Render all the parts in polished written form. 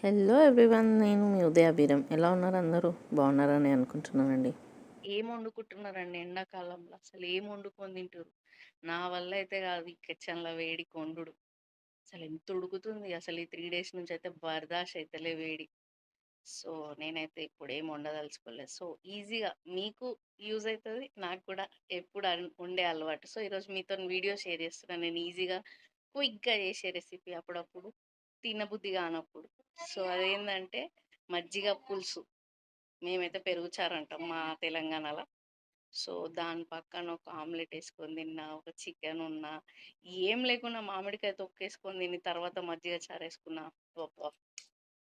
Hello everyone, నేను మీ ఉదయాభిరం. ఎలా ఉన్నారు అందరూ? బాగున్నారని అనుకుంటున్నానండి. ఏం వండుకుంటున్నారండి ఎండాకాలంలో? అసలు ఏం వండుకొని తింటుర్రు? నా వల్ల అయితే కాదు ఈ కిచెన్‌లో వేడికి వండుడు. అసలు ఎంత ఉడుకుతుంది. అసలు ఈ 3 డేస్ నుంచి అయితే బర్దాష్ అయితలే వేడి. సో, నేనైతే ఇప్పుడు ఏం వండదలుచుకోలేదు. సో, ఈజీగా మీకు యూజ్ అయితది. నాకు కూడా ఎప్పుడు వండే అలవాటు. సో, ఈరోజు మీతోని వీడియో షేర్ చేస్తున్నా. నేను ఈజీగా, క్విక్‌గా చేసే రెసిపీ అప్పుడప్పుడు తినబుద్ధి కానప్పుడు. సో, అదేంటంటే మజ్జిగ పులుసు. మేమైతే పెరుగు చారు అంటాం మా తెలంగాణలో. సో, దాని పక్కన ఒక ఆమ్లెట్ ఏసుకొని తిన్నా, ఒక చికెన్ ఉన్నా, ఏం లేకున్నా మామిడికాయ తొక్కేసుకొని తిని తర్వాత మజ్జిగ చారేసుకున్నా. అబ్బబ్బా!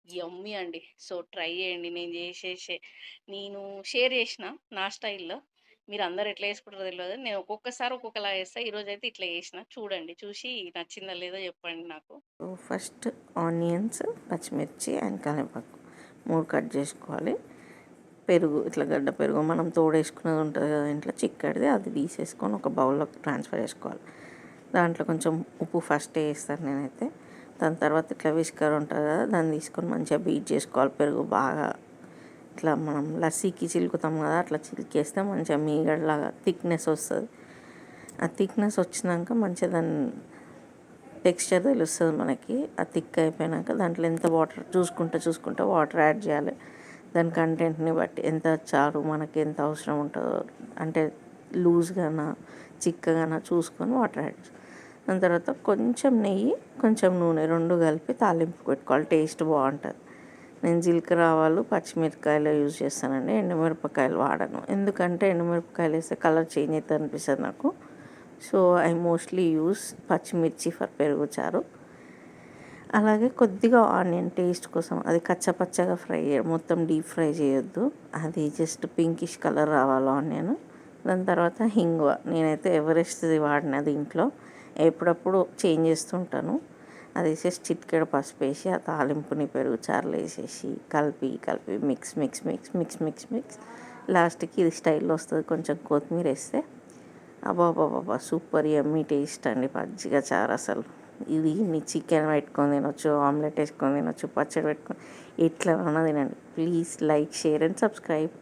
యమ్మీ అండి. సో, ట్రై చేయండి. నేను షేర్ చేసిన నా స్టైల్‌లో. మీరందరూ ఎట్లా చేసుకుంటారో తెలవదు. నేను ఒక్కొక్కసారి ఒక్కొక్కలా చేస్తా. ఈరోజైతే ఇట్లా చేసిన. చూడండి. చూసి నచ్చిందో లేదో చెప్పండి నాకు. సో ఫస్ట్ ఆనియన్స్, పచ్చిమిర్చి అండ్ కరివేపాకు 3 కట్ చేసుకోవాలి. పెరుగు, ఇట్లా గడ్డ పెరుగు మనం తోడేసుకున్నది ఉంటుంది కదా ఇంట్లో చిక్కడిది, అది తీసేసుకొని ఒక బౌల్లోకి ట్రాన్స్ఫర్ చేసుకోవాలి. దాంట్లో కొంచెం ఉప్పు ఫస్ట్ వేస్తాను నేనైతే. దాని తర్వాత ఇట్లా విస్కర్ ఉంటుంది కదా, దాన్ని తీసుకొని మంచిగా బీట్ చేసుకోవాలి. పెరుగు బాగా ఇట్లా మనం లస్సీకి చిలుకుతాం కదా, అట్లా చిలికేస్తే మంచిగా మీగడలాగా థిక్నెస్ వస్తుంది. ఆ థిక్నెస్ వచ్చినాక మంచిగా దాన్ని టెక్స్చర్ తెలుస్తుంది మనకి. ఆ థిక్ అయిపోయాక దాంట్లో ఎంత వాటర్ చూసుకుంటూ వాటర్ యాడ్ చేయాలి. దాని కంటెంట్ని బట్టి ఎంత చారు మనకి ఎంత అవసరం ఉంటుందో, అంటే లూజ్గానా చిక్కగానా చూసుకొని వాటర్ యాడ్ చేయాలి. దాని తర్వాత కొంచెం నెయ్యి, కొంచెం నూనె 2 కలిపి తాలింపు పెట్టుకోవాలి. టేస్ట్ బాగుంటుంది. నేను జీలకర్ర ఆవాలు, పచ్చిమిరపకాయలు యూజ్ చేస్తానండి. ఎండుమిరపకాయలు వాడను, ఎందుకంటే ఎండుమిరపకాయలు వేస్తే కలర్ చేంజ్ అవుతుంది అనిపిస్తుంది నాకు. సో ఐ మోస్ట్లీ యూస్ పచ్చిమిర్చి ఫర్ పెరుగు చారు. అలాగే కొద్దిగా ఆనియన్ టేస్ట్ కోసం, అది కచ్చపచ్చగా ఫ్రై మొత్తం డీప్ ఫ్రై చేయొద్దు, అది జస్ట్ పింకిష్ కలర్ రావాలి ఆనియన్. దాని తర్వాత హింగువ, నేనైతే ఎవరెస్ట్ది వాడినది ఇంట్లో, ఎప్పుడప్పుడు చేంజ్ చేస్తుంటాను. అది వేసేసి చిటికెడు పసుపు వేసి ఆ తాలింపుని పెరుగు చారులో వేసేసి కలిపి కలిపి mix mix mix mix mix mix లాస్ట్కి ఇది స్టైల్లో వస్తుంది. కొంచెం కొత్తిమీర వేస్తే అబ్బాబ్బాబ్బా సూపర్ యమ్మీ టేస్ట్ అండి మజ్జిగ చారు. అసలు ఇది నీ చికెన్ పెట్టుకొని తినొచ్చు, ఆమ్లెట్ వేసుకొని తినొచ్చు, పచ్చడి పెట్టుకొని ఎట్లా ఉన్నా తినండి. Please like, share and subscribe.